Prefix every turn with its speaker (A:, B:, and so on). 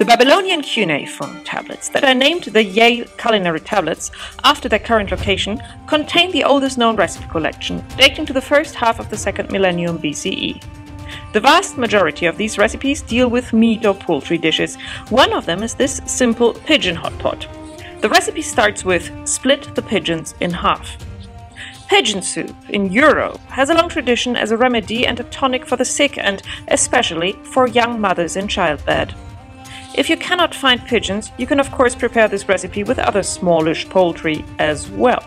A: The Babylonian cuneiform tablets that are named the Yale culinary tablets after their current location contain the oldest known recipe collection, dating to the first half of the second millennium BCE. The vast majority of these recipes deal with meat or poultry dishes. One of them is this simple pigeon hotpot. The recipe starts with split the pigeons in half. Pigeon soup in Europe has a long tradition as a remedy and a tonic for the sick, and especially for young mothers in childbed. If you cannot find pigeons, you can of course prepare this recipe with other smallish poultry as well.